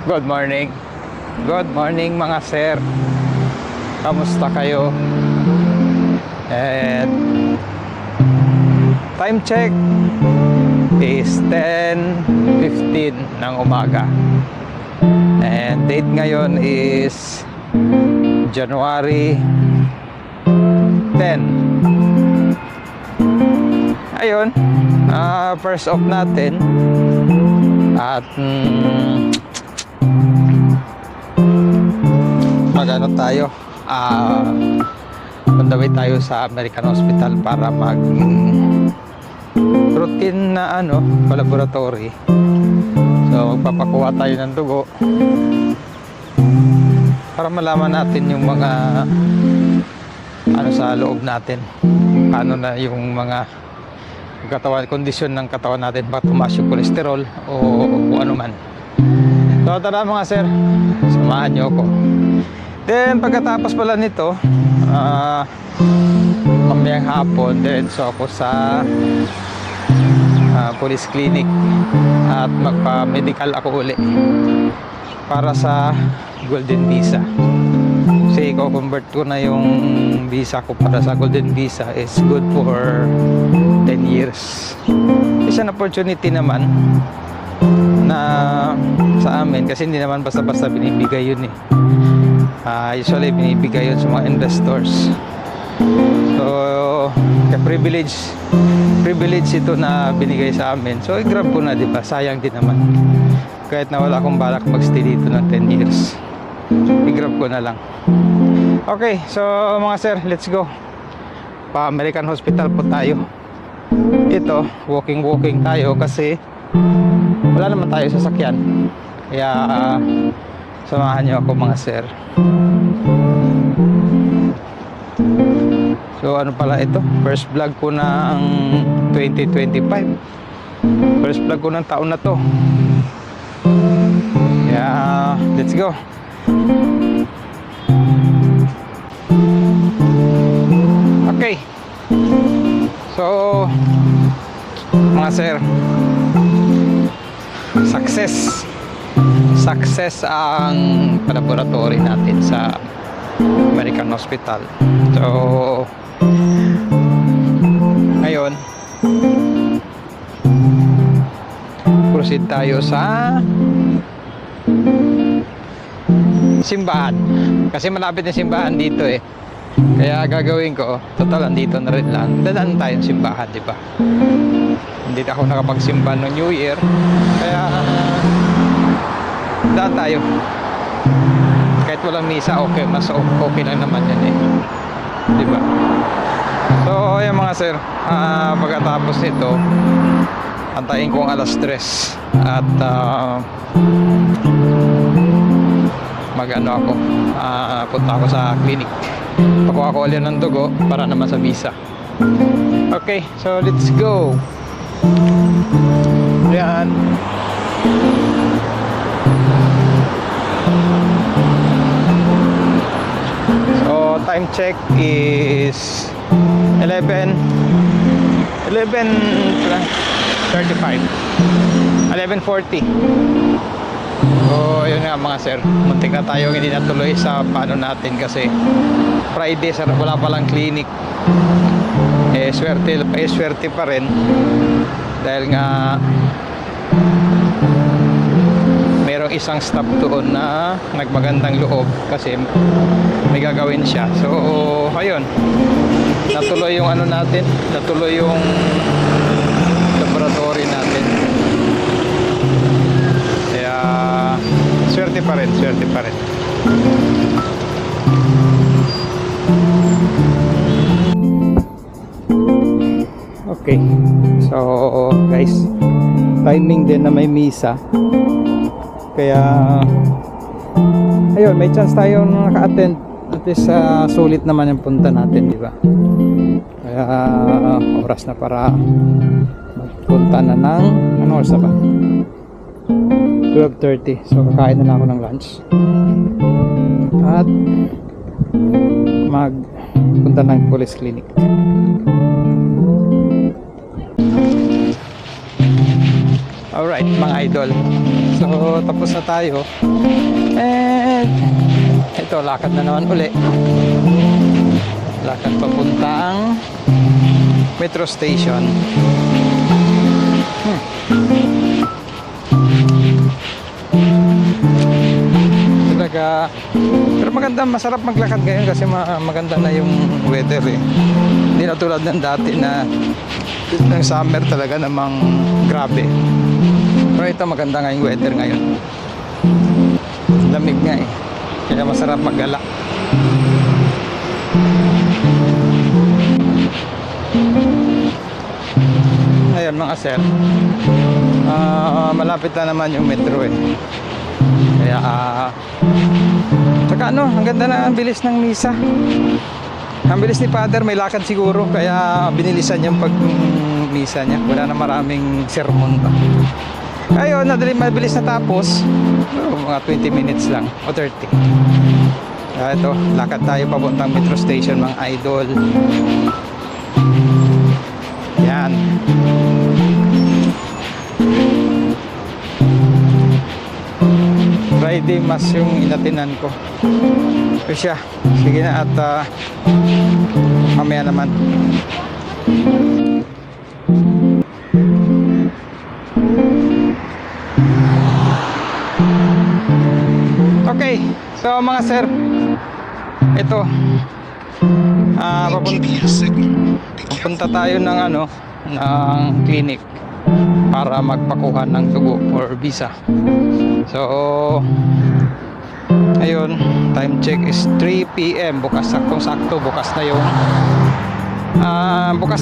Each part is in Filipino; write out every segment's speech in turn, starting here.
Good morning. Good morning mga sir. Kamusta kayo? And time check is 10:15 ng umaga. And date ngayon is January 10. Ayun, first off natin at magano tayo, on the way tayo sa American Hospital para mag routine na laboratory. So magpapakuha tayo ng dugo para malaman natin yung mga sa loob natin, paano na yung mga katawan, kondisyon ng katawan natin, baka tumaas yung kolesterol o kung ano man. So tara mga sir, samahan nyo ako. Then pagkatapos pala nito, mamayang hapon diretso ako sa police clinic at magpa-medical ako uli para sa golden visa. Kasi i-convert ko na yung visa ko para sa golden visa, is good for 10 years. It's an opportunity naman na sa amin kasi hindi naman basta-basta binibigay yun eh. Usually binibigay yun sa mga investors. So privilege ito na binigay sa amin. So i-grab ko na, di ba? Sayang din naman. Kahit na wala akong balak mag-stay dito ng 10 years. I-grab ko na lang. Okay, so mga sir, let's go. Pa American Hospital po tayo. Ito, walking tayo kasi wala naman tayo sasakyan. Kaya samahan niyo ako mga sir. So ano pala ito? First vlog ko ng 2025. First vlog ko ng taon na to. Yeah, let's go. Okay. So mga sir, success ang laboratory natin sa American Hospital. So ngayon proceed tayo sa simbahan kasi malapit na simbahan dito eh. Kaya gagawin ko, total andito na rin lang, dadaan tayong simbahan, di ba? Hindi ako nakapagsimba no New Year, kaya daan tayo. Kahit walang misa, okay, mas okay lang naman yan eh, di ba? So ayan mga sir, pagkatapos nito antayin ko ang alas 3 at punta ako sa clinic, pakuha ko ulit ng dugo para naman sa visa. Okay, so let's go. Yan. So time check is 11:35, 11:40. So yun nga mga sir, muntik na tayo hindi natuloy sa paano natin kasi Friday sir, wala palang clinic. Swerte pa rin dahil nga merong isang staff doon na nagmagandang loob kasi may gagawin siya. So ayun, natuloy yung natin, natuloy yung laboratory natin. Kaya swerte pa rin. Okay, so guys, timing din na may misa, kaya ayun, may chance tayong naka-attend. At least sulit naman yung punta natin, di ba? Kaya oras na para magpunta na ng oras na ba? 12:30. So kakain na lang ako ng lunch at magpunta ng police clinic. Alright mga idol, So tapos na tayo. And ito, lakad na naman uli. Lakad papuntang metro station. Talaga, pero maganda, masarap maglakad ngayon kasi maganda na yung weather eh. Hindi na tulad ng dati na ng summer talaga namang grabe. Pero ito maganda nga yung weather ngayon. Lamig nga eh. Kaya masarap maggala. Ayun mga sir, malapit na naman yung metro eh. Kaya tsaka ano, ang ganda na, ang bilis ng misa. Ang bilis ni Father, may lakad siguro kaya binilisan yung pag misa niya. Wala na maraming sermon pa. Ayun, mabilis na tapos. Mga 20 minutes lang o 30. Ito, lakad tayo papuntang metro station mga idol. Yan. Friday mas yung inatinan ko. So siya, sige na at mamaya naman. Okay, so mga sir, ito papunta tayo ng ano, ng clinic para magpakuha ng dugo or visa. So ayun, time check is 3 PM. Bukas, saktong-sakto bukas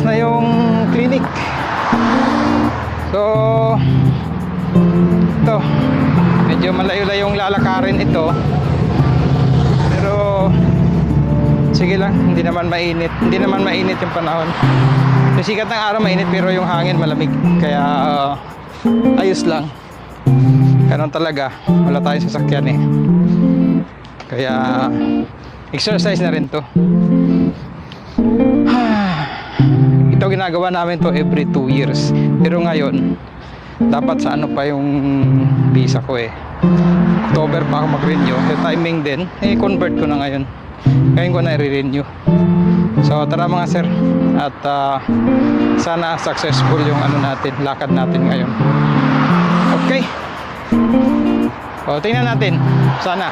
na yung clinic. So ito, medyo malayo-layong lalakarin ito. Pero sige lang, hindi naman mainit yung panahon. Yung sikat ng araw mainit pero yung hangin malamig. Kaya ayos lang. Ganun talaga, wala tayong sasakyan eh. Kaya exercise na rin to. Ito ginagawa namin to every 2 years. Pero ngayon dapat sa ano pa yung visa ko eh. October pa ako mag-renew. Yung timing din, convert ko na ngayon. Ngayon ko na i-renew. So tara mga sir. At sana successful yung ano natin, lakad natin ngayon. Okay. O tingnan natin. Sana.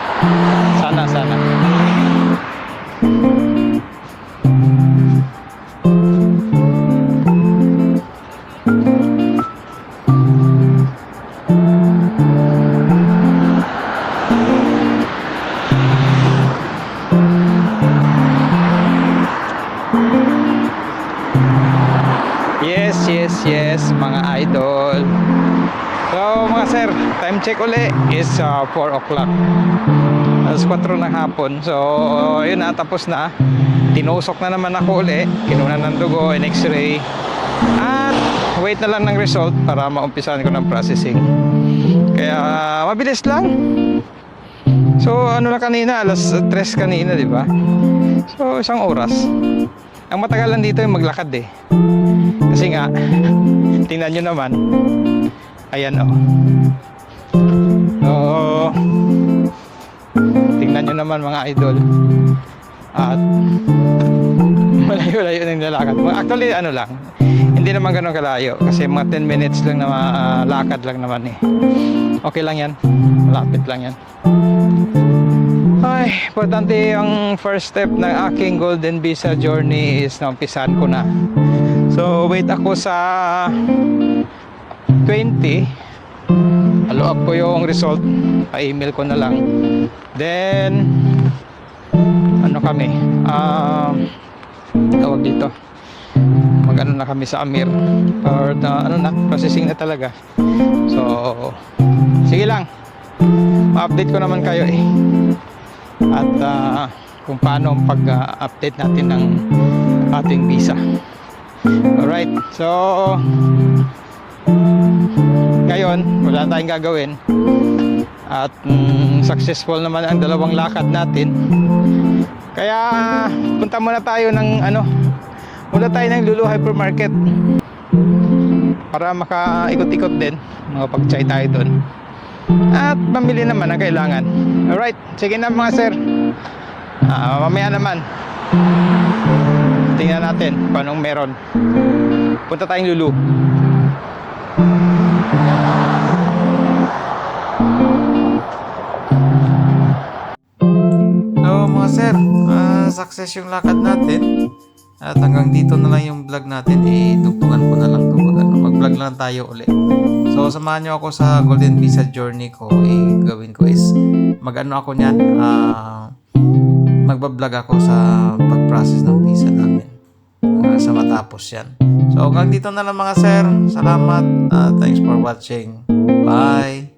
Yes, mga idol. So mga sir, time check uli is 4 o'clock. Alas 4 ng hapon. So yun na, tapos na. Tinusok na naman ako uli. Kinunan ng dugo and x-ray. At wait na lang ng result para maumpisahan ko ng processing. Kaya mabilis lang. So ano na kanina, alas 3 kanina, di ba? So 1 oras. Ang matagalan dito yung maglakad eh. Kasi nga, tingnan nyo naman. Ayan o. So, tingnan nyo naman mga idol. At malayo-layo na nilalakad. Actually, ano lang. Hindi naman ganun kalayo. Kasi mga 10 minutes lang na lakad lang naman eh. Okay lang yan. Malapit lang yan. Ay, importante yung first step ng aking Golden Visa journey is naumpisahan ko na. So, wait ako sa 20. Follow up ko yung result. Pa-email ko na lang. Then, ano kami? Tawag dito. Mag-ano na kami sa Amir. Or ano na, processing na talaga. So, sige lang. Ma-update ko naman kayo eh. At kung paano ang pag-update natin ng ating visa. Alright, so ngayon wala tayong gagawin. At successful naman ang dalawang lakad natin. Kaya punta muna tayo ng muna tayo ng Lulu Hypermarket para makaikot-ikot din. Makapag-chay tayo doon. at mamili naman ang kailangan. Alright, sige na mga sir. Mamaya naman tingnan natin kung anong meron. Punta tayong Lulu. So mga sir, success yung lakad natin. At hanggang dito na lang yung vlog natin. Dugtungan ko na lang ito. Mag-vlog lang tayo ulit. So samahan nyo ako sa Golden Visa journey ko. Gawin ko is mag-ano ako nyan. Magbablog ako sa pag-process ng visa namin. Sa matapos yan. So hanggang dito na lang mga sir. Salamat. Thanks for watching. Bye.